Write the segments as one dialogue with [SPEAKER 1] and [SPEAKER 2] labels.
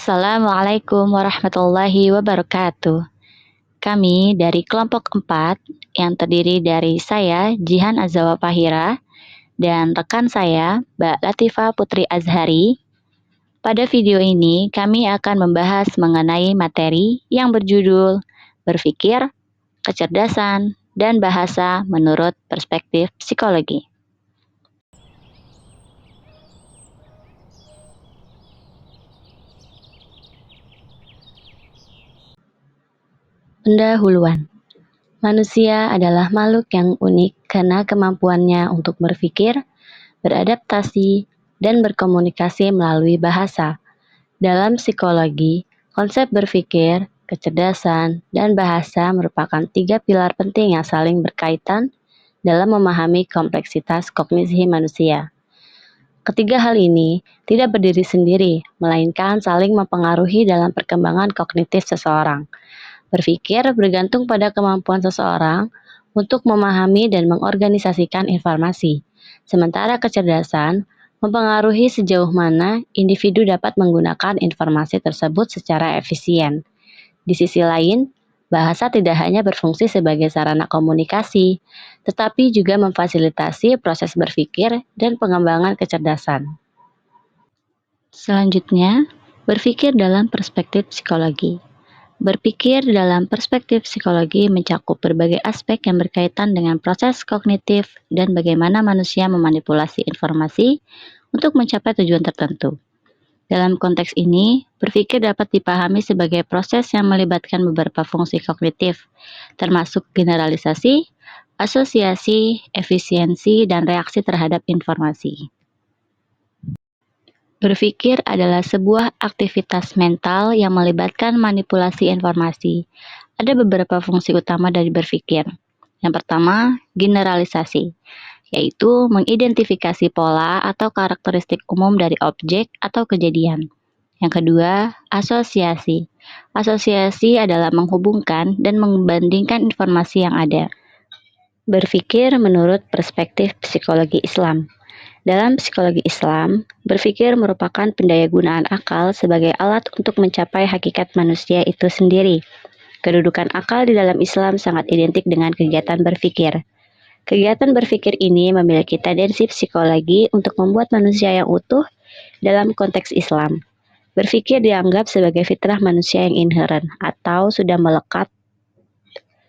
[SPEAKER 1] Assalamualaikum warahmatullahi wabarakatuh. Kami dari kelompok 4 yang terdiri dari saya, Jihan Azawa Fahira, dan rekan saya, Mbak Latifah Putri Azhari. Pada video ini, kami akan membahas mengenai materi yang berjudul Berpikir, Kecerdasan, dan Bahasa menurut Perspektif Psikologi. Pendahuluan. Manusia adalah makhluk yang unik karena kemampuannya untuk berpikir, beradaptasi, dan berkomunikasi melalui bahasa. Dalam psikologi, konsep berpikir, kecerdasan, dan bahasa merupakan 3 pilar penting yang saling berkaitan dalam memahami kompleksitas kognisi manusia. Ketiga hal ini tidak berdiri sendiri, melainkan saling mempengaruhi dalam perkembangan kognitif seseorang. Berpikir bergantung pada kemampuan seseorang untuk memahami dan mengorganisasikan informasi, sementara kecerdasan mempengaruhi sejauh mana individu dapat menggunakan informasi tersebut secara efisien. Di sisi lain, bahasa tidak hanya berfungsi sebagai sarana komunikasi, tetapi juga memfasilitasi proses berpikir dan pengembangan kecerdasan. Selanjutnya, berpikir dalam perspektif psikologi. Berpikir dalam perspektif psikologi mencakup berbagai aspek yang berkaitan dengan proses kognitif dan bagaimana manusia memanipulasi informasi untuk mencapai tujuan tertentu. Dalam konteks ini, berpikir dapat dipahami sebagai proses yang melibatkan beberapa fungsi kognitif, termasuk generalisasi, asosiasi, efisiensi, dan reaksi terhadap informasi. Berpikir adalah sebuah aktivitas mental yang melibatkan manipulasi informasi. Ada beberapa fungsi utama dari berpikir. Yang pertama, generalisasi, yaitu mengidentifikasi pola atau karakteristik umum dari objek atau kejadian. Yang kedua, asosiasi. Asosiasi adalah menghubungkan dan membandingkan informasi yang ada. Berpikir menurut perspektif psikologi Islam. Dalam psikologi Islam, berpikir merupakan pendayagunaan akal sebagai alat untuk mencapai hakikat manusia itu sendiri. Kedudukan akal di dalam Islam sangat identik dengan kegiatan berpikir. Kegiatan berpikir ini memiliki tendensi psikologi untuk membuat manusia yang utuh dalam konteks Islam. Berpikir dianggap sebagai fitrah manusia yang inheren atau sudah melekat.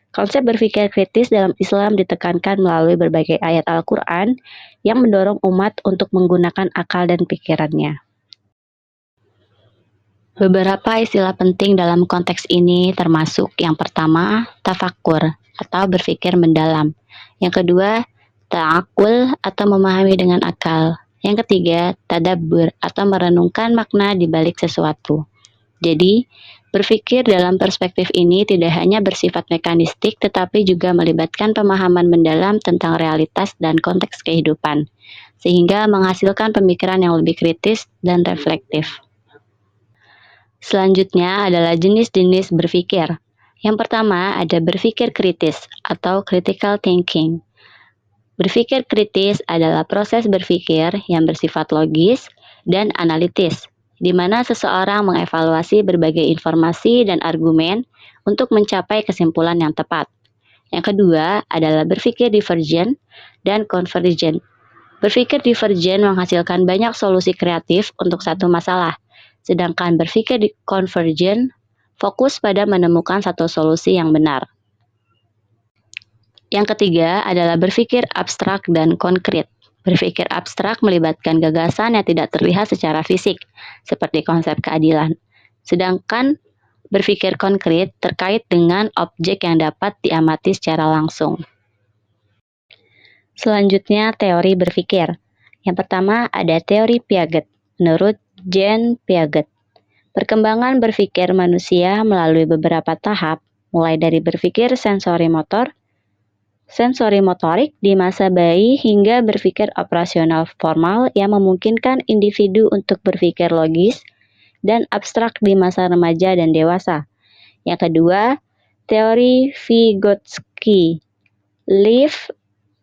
[SPEAKER 1] Konsep berpikir kritis dalam Islam ditekankan melalui berbagai ayat Al-Quran yang mendorong umat untuk menggunakan akal dan pikirannya. Beberapa istilah penting dalam konteks ini termasuk yang pertama, tafakkur atau berpikir mendalam. Yang kedua, ta'akul atau memahami dengan akal. Yang ketiga, tadabbur atau merenungkan makna di balik sesuatu. Jadi, berpikir dalam perspektif ini tidak hanya bersifat mekanistik tetapi juga melibatkan pemahaman mendalam tentang realitas dan konteks kehidupan, sehingga menghasilkan pemikiran yang lebih kritis dan reflektif. Selanjutnya adalah jenis-jenis berpikir. Yang pertama ada berpikir kritis atau critical thinking. Berpikir kritis adalah proses berpikir yang bersifat logis dan analitis, di mana seseorang mengevaluasi berbagai informasi dan argumen untuk mencapai kesimpulan yang tepat. Yang kedua adalah berpikir divergent dan convergent. Berpikir divergent menghasilkan banyak solusi kreatif untuk satu masalah, sedangkan berpikir convergent fokus pada menemukan satu solusi yang benar. Yang ketiga adalah berpikir abstrak dan konkret. Berpikir abstrak melibatkan gagasan yang tidak terlihat secara fisik, seperti konsep keadilan. Sedangkan berpikir konkret terkait dengan objek yang dapat diamati secara langsung. Selanjutnya, teori berpikir. Yang pertama ada teori Piaget, menurut Jean Piaget. Perkembangan berpikir manusia melalui beberapa tahap, mulai dari berpikir sensori motorik di masa bayi hingga berpikir operasional formal yang memungkinkan individu untuk berpikir logis dan abstrak di masa remaja dan dewasa. Yang kedua, teori Vygotsky. Lev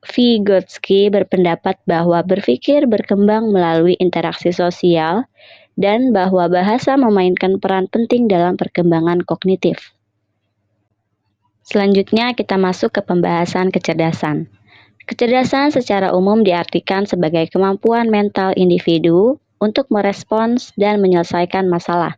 [SPEAKER 1] Vygotsky berpendapat bahwa berpikir berkembang melalui interaksi sosial dan bahwa bahasa memainkan peran penting dalam perkembangan kognitif. Selanjutnya kita masuk ke pembahasan kecerdasan. Kecerdasan secara umum diartikan sebagai kemampuan mental individu untuk merespons dan menyelesaikan masalah.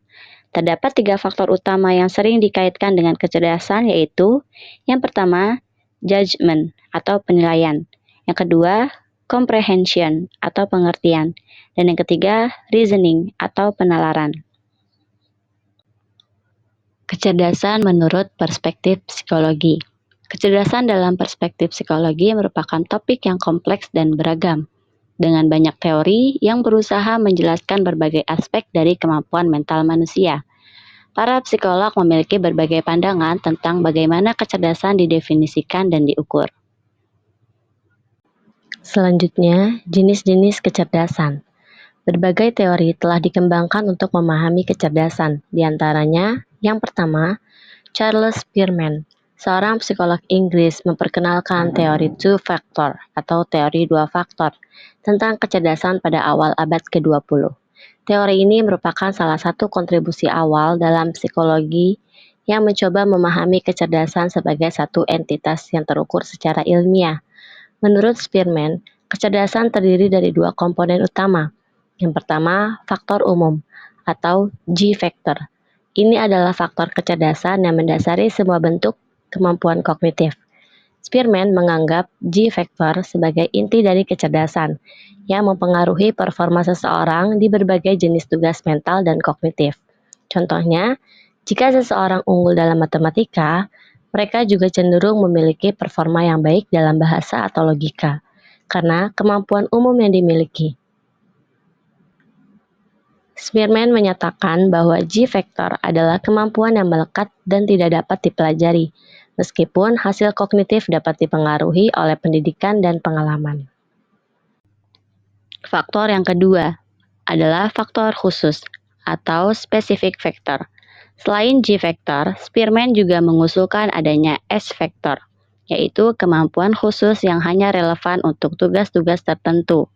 [SPEAKER 1] Terdapat 3 faktor utama yang sering dikaitkan dengan kecerdasan, yaitu yang pertama, judgment atau penilaian. Yang kedua, comprehension atau pengertian. Dan yang ketiga, reasoning atau penalaran. Kecerdasan menurut perspektif psikologi. Kecerdasan dalam perspektif psikologi merupakan topik yang kompleks dan beragam, dengan banyak teori yang berusaha menjelaskan berbagai aspek dari kemampuan mental manusia. Para psikolog memiliki berbagai pandangan tentang bagaimana kecerdasan didefinisikan dan diukur. Selanjutnya, jenis-jenis kecerdasan. Berbagai teori telah dikembangkan untuk memahami kecerdasan. Di antaranya, yang pertama, Charles Spearman, seorang psikolog Inggris, memperkenalkan teori two factor atau teori 2 faktor tentang kecerdasan pada awal abad ke-20. Teori ini merupakan salah satu kontribusi awal dalam psikologi yang mencoba memahami kecerdasan sebagai satu entitas yang terukur secara ilmiah. Menurut Spearman, kecerdasan terdiri dari 2 komponen utama. Yang pertama, faktor umum atau G-factor. Ini adalah faktor kecerdasan yang mendasari semua bentuk kemampuan kognitif. Spearman menganggap G-factor sebagai inti dari kecerdasan yang mempengaruhi performa seseorang di berbagai jenis tugas mental dan kognitif. Contohnya, jika seseorang unggul dalam matematika, mereka juga cenderung memiliki performa yang baik dalam bahasa atau logika, karena kemampuan umum yang dimiliki. Spearman menyatakan bahwa G-factor adalah kemampuan yang melekat dan tidak dapat dipelajari, meskipun hasil kognitif dapat dipengaruhi oleh pendidikan dan pengalaman. Faktor yang kedua adalah faktor khusus atau specific factor. Selain G-factor, Spearman juga mengusulkan adanya S-factor, yaitu kemampuan khusus yang hanya relevan untuk tugas-tugas tertentu.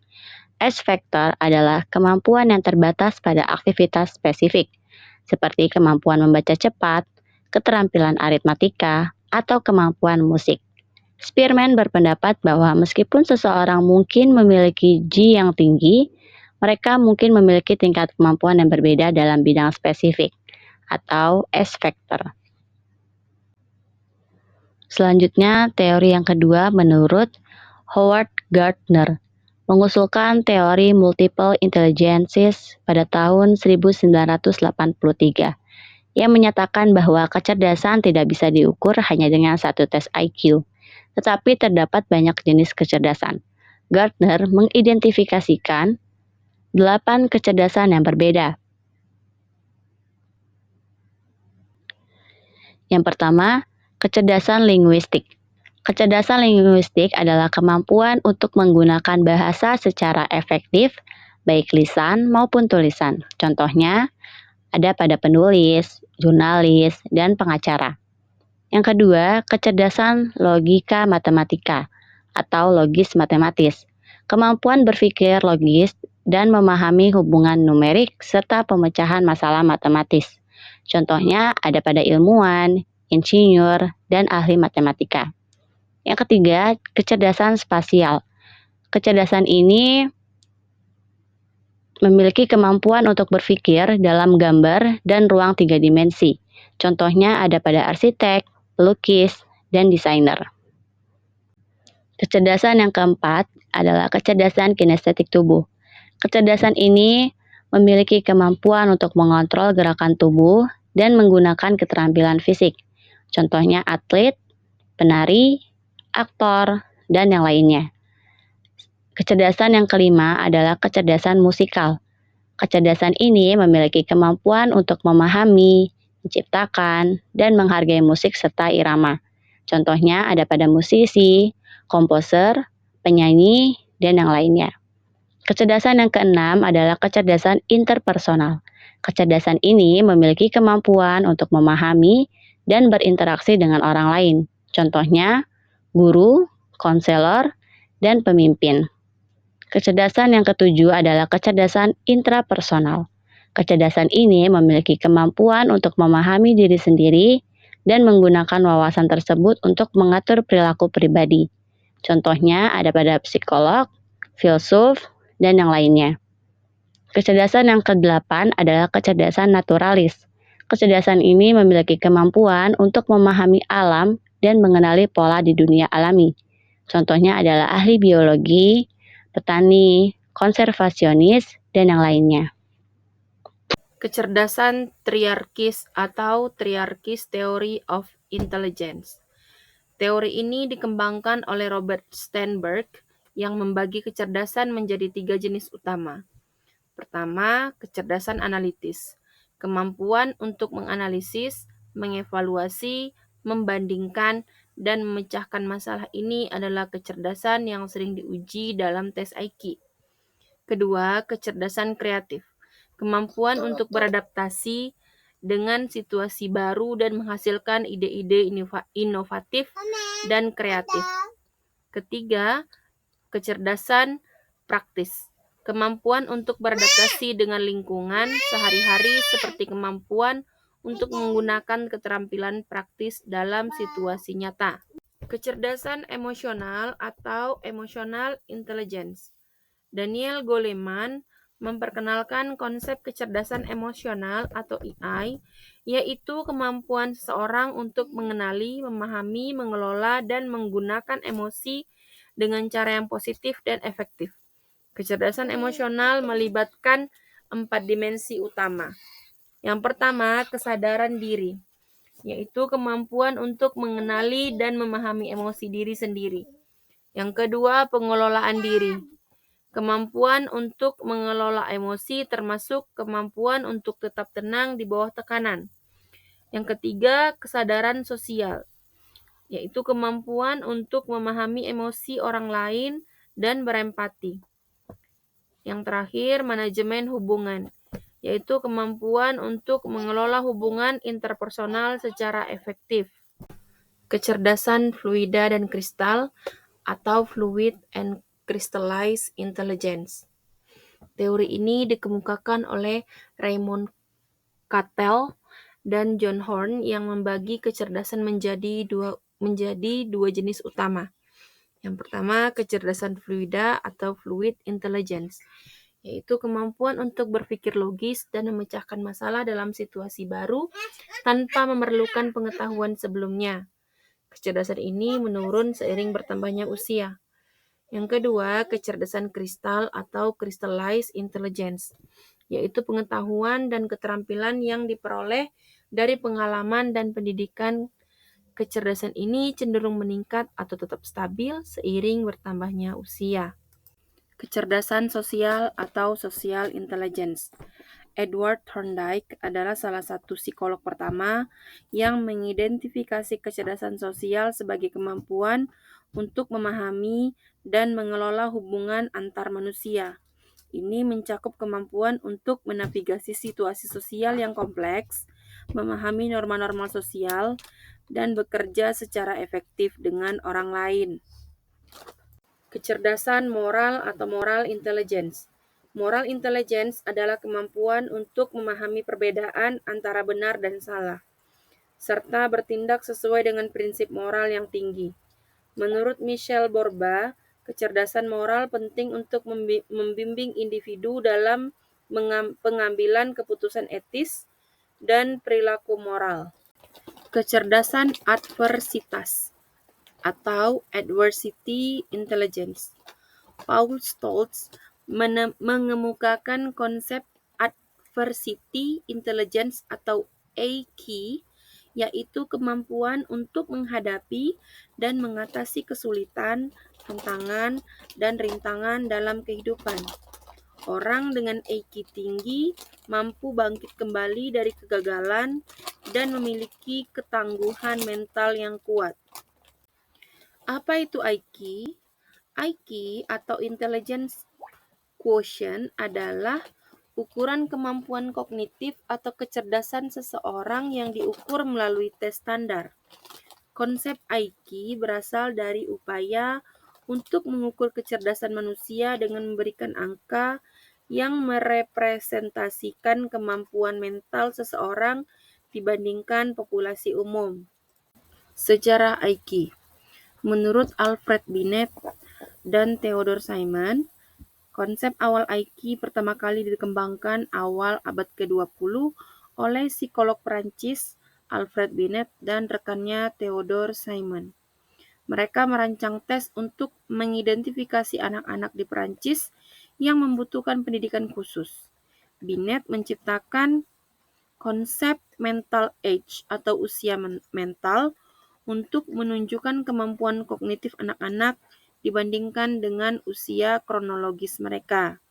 [SPEAKER 1] S-factor adalah kemampuan yang terbatas pada aktivitas spesifik, seperti kemampuan membaca cepat, keterampilan aritmatika, atau kemampuan musik. Spearman berpendapat bahwa meskipun seseorang mungkin memiliki G yang tinggi, mereka mungkin memiliki tingkat kemampuan yang berbeda dalam bidang spesifik, atau S-factor. Selanjutnya, teori yang kedua menurut Howard Gardner, mengusulkan teori multiple intelligences pada tahun 1983, yang menyatakan bahwa kecerdasan tidak bisa diukur hanya dengan satu tes IQ, tetapi terdapat banyak jenis kecerdasan. Gardner mengidentifikasikan 8 kecerdasan yang berbeda. Yang pertama, kecerdasan linguistik. Kecerdasan linguistik adalah kemampuan untuk menggunakan bahasa secara efektif, baik lisan maupun tulisan. Contohnya, ada pada penulis, jurnalis, dan pengacara. Yang kedua, kecerdasan logika matematika atau logis matematis. Kemampuan berpikir logis dan memahami hubungan numerik serta pemecahan masalah matematis. Contohnya ada pada ilmuwan, insinyur, dan ahli matematika. Yang ketiga, kecerdasan spasial. Kecerdasan ini memiliki kemampuan untuk berpikir dalam gambar dan ruang 3 dimensi. Contohnya ada pada arsitek, pelukis, dan desainer. Kecerdasan yang keempat adalah kecerdasan kinestetik tubuh. Kecerdasan ini memiliki kemampuan untuk mengontrol gerakan tubuh dan menggunakan keterampilan fisik. Contohnya atlet, penari, aktor, dan yang lainnya. Kecerdasan yang kelima adalah kecerdasan musikal. Kecerdasan ini memiliki kemampuan untuk memahami, menciptakan, dan menghargai musik serta irama. Contohnya ada pada musisi, komposer, penyanyi, dan yang lainnya. Kecerdasan yang keenam adalah kecerdasan interpersonal. Kecerdasan ini memiliki kemampuan untuk memahami dan berinteraksi dengan orang lain. Contohnya, guru, konselor, dan pemimpin. Kecerdasan yang ketujuh adalah kecerdasan intrapersonal. Kecerdasan ini memiliki kemampuan untuk memahami diri sendiri dan menggunakan wawasan tersebut untuk mengatur perilaku pribadi. Contohnya ada pada psikolog, filsuf, dan yang lainnya. Kecerdasan yang kedelapan adalah kecerdasan naturalis. Kecerdasan ini memiliki kemampuan untuk memahami alam dan mengenali pola di dunia alami. Contohnya adalah ahli biologi, petani, konservasionis, dan yang lainnya.
[SPEAKER 2] Kecerdasan triarkis atau Triarkis Theory of Intelligence. Teori ini dikembangkan oleh Robert Sternberg yang membagi kecerdasan menjadi 3 jenis utama. Pertama, kecerdasan analitis. Kemampuan untuk menganalisis, mengevaluasi, membandingkan, dan memecahkan masalah ini adalah kecerdasan yang sering diuji dalam tes IQ. Kedua, kecerdasan kreatif. Kemampuan untuk beradaptasi dengan situasi baru dan menghasilkan ide-ide inovatif dan kreatif. Ketiga, kecerdasan praktis. Kemampuan untuk beradaptasi dengan lingkungan sehari-hari seperti kemampuan untuk menggunakan keterampilan praktis dalam situasi nyata. Kecerdasan emosional atau emotional intelligence. Daniel Goleman memperkenalkan konsep kecerdasan emosional atau EI, yaitu kemampuan seseorang untuk mengenali, memahami, mengelola, dan menggunakan emosi dengan cara yang positif dan efektif. Kecerdasan emosional melibatkan 4 dimensi utama. Yang pertama, kesadaran diri, yaitu kemampuan untuk mengenali dan memahami emosi diri sendiri. Yang kedua, pengelolaan diri, kemampuan untuk mengelola emosi termasuk kemampuan untuk tetap tenang di bawah tekanan. Yang ketiga, kesadaran sosial, yaitu kemampuan untuk memahami emosi orang lain dan berempati. Yang terakhir, manajemen hubungan, yaitu kemampuan untuk mengelola hubungan interpersonal secara efektif. Kecerdasan fluida dan kristal atau Fluid and Crystallized Intelligence. Teori ini dikemukakan oleh Raymond Cattell dan John Horn yang membagi kecerdasan menjadi dua jenis utama. Yang pertama, kecerdasan fluida atau Fluid Intelligence, yaitu kemampuan untuk berpikir logis dan memecahkan masalah dalam situasi baru tanpa memerlukan pengetahuan sebelumnya. Kecerdasan ini menurun seiring bertambahnya usia. Yang kedua, kecerdasan kristal atau Crystallized Intelligence, yaitu pengetahuan dan keterampilan yang diperoleh dari pengalaman dan pendidikan. Kecerdasan ini cenderung meningkat atau tetap stabil seiring bertambahnya usia. Kecerdasan sosial atau Social Intelligence. Edward Thorndike adalah salah satu psikolog pertama yang mengidentifikasi kecerdasan sosial sebagai kemampuan untuk memahami dan mengelola hubungan antar manusia. Ini mencakup kemampuan untuk menavigasi situasi sosial yang kompleks, memahami norma-norma sosial, dan bekerja secara efektif dengan orang lain. Kecerdasan moral atau moral intelligence. Moral intelligence adalah kemampuan untuk memahami perbedaan antara benar dan salah, serta bertindak sesuai dengan prinsip moral yang tinggi. Menurut Michel Borba, kecerdasan moral penting untuk membimbing individu dalam pengambilan keputusan etis dan perilaku moral. Kecerdasan adversitas atau adversity intelligence. Paul Stoltz mengemukakan konsep adversity intelligence atau AQ, yaitu kemampuan untuk menghadapi dan mengatasi kesulitan, tantangan, dan rintangan dalam kehidupan. Orang dengan AQ tinggi mampu bangkit kembali dari kegagalan dan memiliki ketangguhan mental yang kuat. Apa itu IQ? IQ atau Intelligence Quotient adalah ukuran kemampuan kognitif atau kecerdasan seseorang yang diukur melalui tes standar. Konsep IQ berasal dari upaya untuk mengukur kecerdasan manusia dengan memberikan angka yang merepresentasikan kemampuan mental seseorang dibandingkan populasi umum. Sejarah IQ. Menurut Alfred Binet dan Theodore Simon, konsep awal IQ pertama kali dikembangkan awal abad ke-20 oleh psikolog Prancis Alfred Binet dan rekannya Theodore Simon. Mereka merancang tes untuk mengidentifikasi anak-anak di Prancis yang membutuhkan pendidikan khusus. Binet menciptakan konsep mental age atau usia mental untuk menunjukkan kemampuan kognitif anak-anak dibandingkan dengan usia kronologis mereka.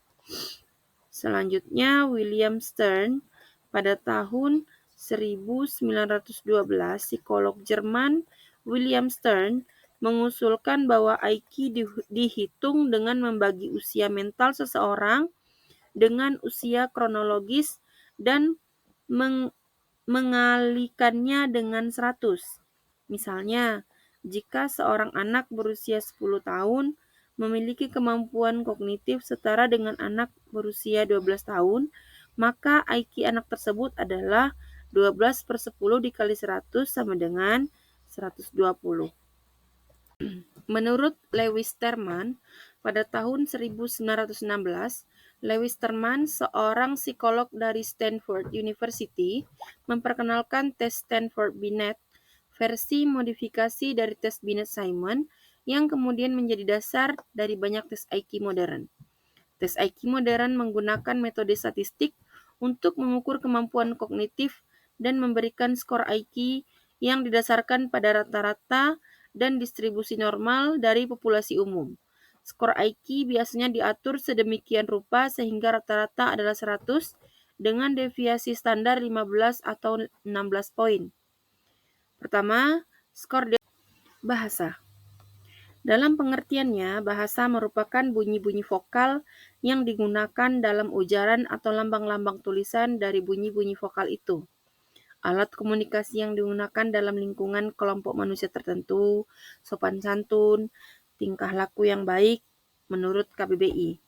[SPEAKER 2] Selanjutnya, William Stern pada tahun 1912, psikolog Jerman William Stern mengusulkan bahwa IQ dihitung dengan membagi usia mental seseorang dengan usia kronologis dan mengalikannya dengan 100. Misalnya, jika seorang anak berusia 10 tahun memiliki kemampuan kognitif setara dengan anak berusia 12 tahun, maka IQ anak tersebut adalah 12/10 dikali 100 sama dengan 120. Menurut Lewis Terman, pada tahun 1916, Lewis Terman, seorang psikolog dari Stanford University, memperkenalkan tes Stanford-Binet, versi modifikasi dari tes Binet-Simon, yang kemudian menjadi dasar dari banyak tes IQ modern. Tes IQ modern menggunakan metode statistik untuk mengukur kemampuan kognitif dan memberikan skor IQ yang didasarkan pada rata-rata dan distribusi normal dari populasi umum. Skor IQ biasanya diatur sedemikian rupa sehingga rata-rata adalah 100 dengan deviasi standar 15 atau 16 poin. Pertama, skor bahasa. Dalam pengertiannya, bahasa merupakan bunyi-bunyi vokal yang digunakan dalam ujaran atau lambang-lambang tulisan dari bunyi-bunyi vokal itu. Alat komunikasi yang digunakan dalam lingkungan kelompok manusia tertentu, sopan santun, tingkah laku yang baik, menurut KBBI.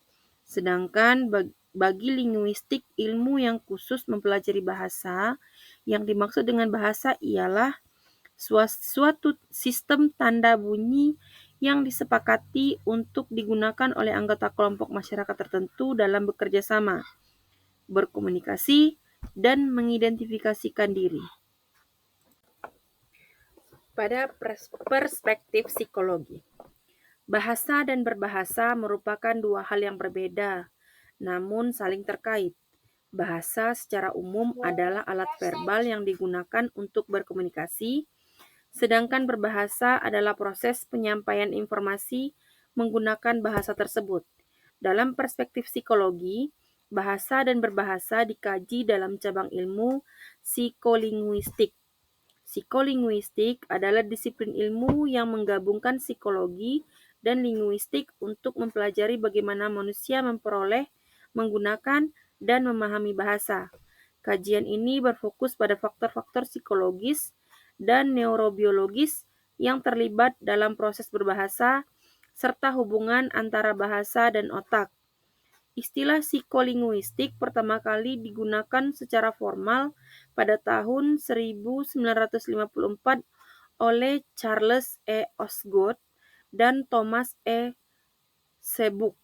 [SPEAKER 2] Sedangkan bagi linguistik, ilmu yang khusus mempelajari bahasa, yang dimaksud dengan bahasa ialah suatu sistem tanda bunyi yang disepakati untuk digunakan oleh anggota kelompok masyarakat tertentu dalam bekerja sama, berkomunikasi, dan mengidentifikasikan diri. Pada perspektif psikologi, bahasa dan berbahasa merupakan dua hal yang berbeda, namun saling terkait. Bahasa secara umum adalah alat verbal yang digunakan untuk berkomunikasi, sedangkan berbahasa adalah proses penyampaian informasi menggunakan bahasa tersebut. Dalam perspektif psikologi, bahasa dan berbahasa dikaji dalam cabang ilmu psikolinguistik. Psikolinguistik adalah disiplin ilmu yang menggabungkan psikologi dan linguistik untuk mempelajari bagaimana manusia memperoleh, menggunakan, dan memahami bahasa. Kajian ini berfokus pada faktor-faktor psikologis dan neurobiologis yang terlibat dalam proses berbahasa, serta hubungan antara bahasa dan otak. Istilah psikolinguistik pertama kali digunakan secara formal pada tahun 1954 oleh Charles E. Osgood dan Thomas E. Sebuck.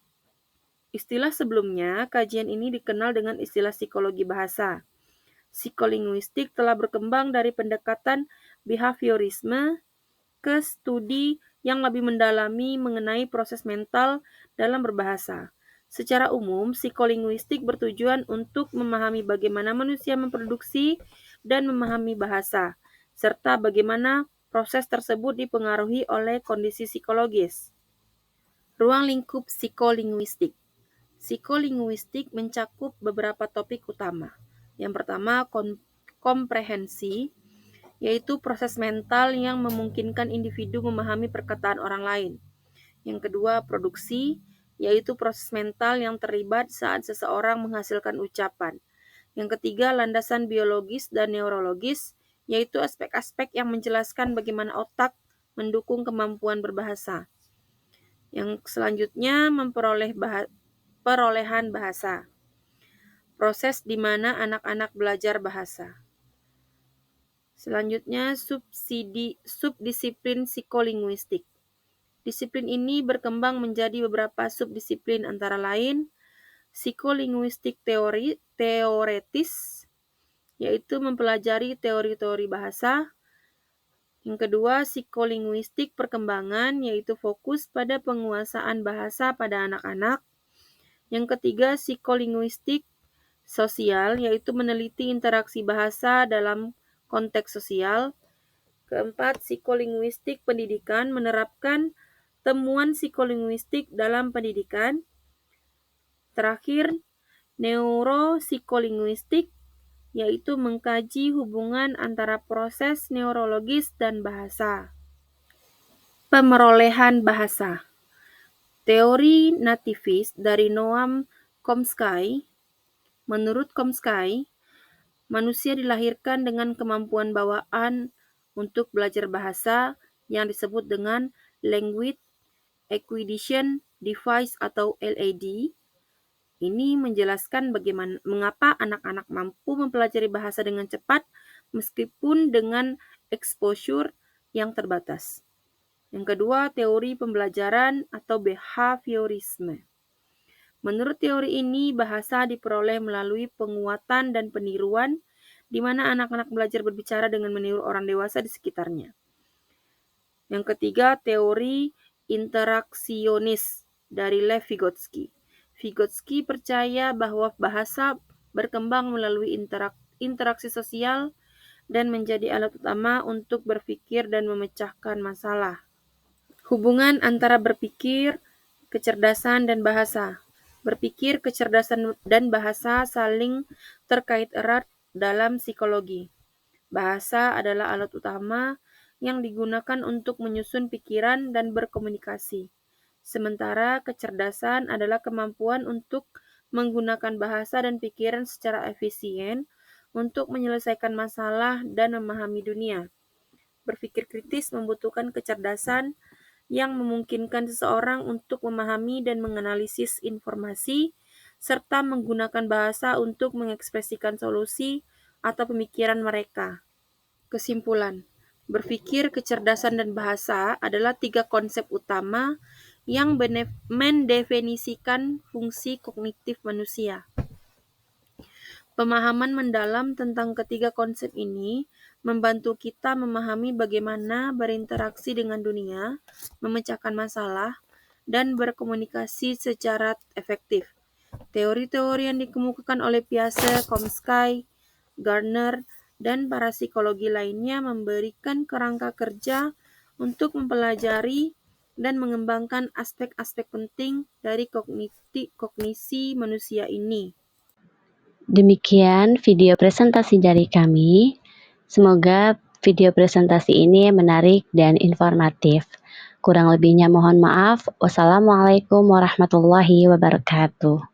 [SPEAKER 2] Istilah sebelumnya, kajian ini dikenal dengan istilah psikologi bahasa. Psikolinguistik telah berkembang dari pendekatan behaviorisme ke studi yang lebih mendalami mengenai proses mental dalam berbahasa. Secara umum, psikolinguistik bertujuan untuk memahami bagaimana manusia memproduksi dan memahami bahasa, serta bagaimana proses tersebut dipengaruhi oleh kondisi psikologis. Ruang lingkup psikolinguistik. Psikolinguistik mencakup beberapa topik utama. Yang pertama, komprehensi, yaitu proses mental yang memungkinkan individu memahami perkataan orang lain. Yang kedua, produksi, yaitu proses mental yang terlibat saat seseorang menghasilkan ucapan. Yang ketiga, landasan biologis dan neurologis, yaitu aspek-aspek yang menjelaskan bagaimana otak mendukung kemampuan berbahasa. Yang selanjutnya, perolehan bahasa. proses di mana anak-anak belajar bahasa. Selanjutnya, subdisiplin psikolinguistik. Disiplin ini berkembang menjadi beberapa subdisiplin antara lain psikolinguistik teoretis, yaitu mempelajari teori-teori bahasa. Yang kedua, psikolinguistik perkembangan, yaitu fokus pada penguasaan bahasa pada anak-anak. Yang ketiga, psikolinguistik sosial, yaitu meneliti interaksi bahasa dalam konteks sosial. Keempat, psikolinguistik pendidikan, menerapkan temuan psikolinguistik dalam pendidikan. Terakhir, neuropsikolinguistik, yaitu mengkaji hubungan antara proses neurologis dan bahasa. Pemerolehan bahasa. Teori nativis dari Noam Chomsky. Menurut Chomsky, manusia dilahirkan dengan kemampuan bawaan untuk belajar bahasa yang disebut dengan Language Acquisition Device atau LAD. Ini menjelaskan mengapa anak-anak mampu mempelajari bahasa dengan cepat meskipun dengan exposure yang terbatas. Yang kedua, teori pembelajaran atau behaviorisme. Menurut teori ini, bahasa diperoleh melalui penguatan dan peniruan, di mana anak-anak belajar berbicara dengan meniru orang dewasa di sekitarnya. Yang ketiga, teori interaksionis dari Lev Vygotsky. Vygotsky percaya bahwa bahasa berkembang melalui interaksi sosial dan menjadi alat utama untuk berpikir dan memecahkan masalah. Hubungan antara berpikir, kecerdasan, dan bahasa. Berpikir, kecerdasan, dan bahasa saling terkait erat dalam psikologi. Bahasa adalah alat utama yang digunakan untuk menyusun pikiran dan berkomunikasi. Sementara kecerdasan adalah kemampuan untuk menggunakan bahasa dan pikiran secara efisien untuk menyelesaikan masalah dan memahami dunia. Berpikir kritis membutuhkan kecerdasan yang memungkinkan seseorang untuk memahami dan menganalisis informasi, serta menggunakan bahasa untuk mengekspresikan solusi atau pemikiran mereka. Kesimpulan, berpikir, kecerdasan, dan bahasa adalah 3 konsep utama yang mendefinisikan fungsi kognitif manusia. Pemahaman mendalam tentang ketiga konsep ini membantu kita memahami bagaimana berinteraksi dengan dunia, memecahkan masalah, dan berkomunikasi secara efektif. Teori-teori yang dikemukakan oleh Piaget, Chomsky, Gardner, dan para psikologi lainnya memberikan kerangka kerja untuk mempelajari dan mengembangkan aspek-aspek penting dari kognisi manusia ini.
[SPEAKER 1] Demikian video presentasi dari kami. Semoga video presentasi ini menarik dan informatif. Kurang lebihnya mohon maaf. Wassalamualaikum warahmatullahi wabarakatuh.